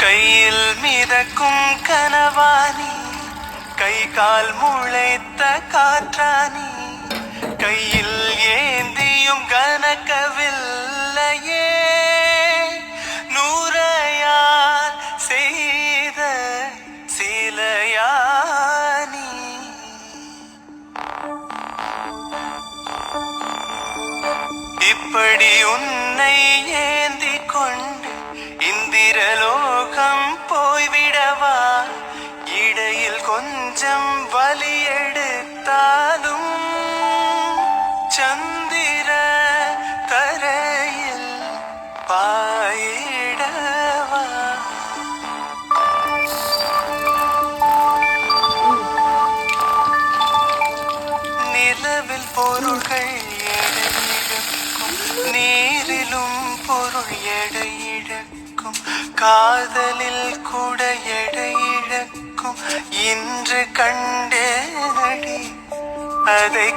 கையில் மிதக்கும் கனவானி, கை கால் முளைத்த காற்றானி, கையில் ஏந்தியும் கனக்கவில்லையே, நூறையால் செய்த சிலையானி. இப்படி உன்னை ஏந்தி கொண்டு இந்திரலோகம் போய்விடவா, இடையில் கொஞ்சம் வலி எடுத்தாலும் சந்திர தரையில் பாயிடவா. நிலவில் பொருள்கள் எடையிழக்கும், நீரிலும் பொருள் எடையிழக்கும், காதலில் கூட எடையிழக்கும். இன்று கண்டேனடி அதை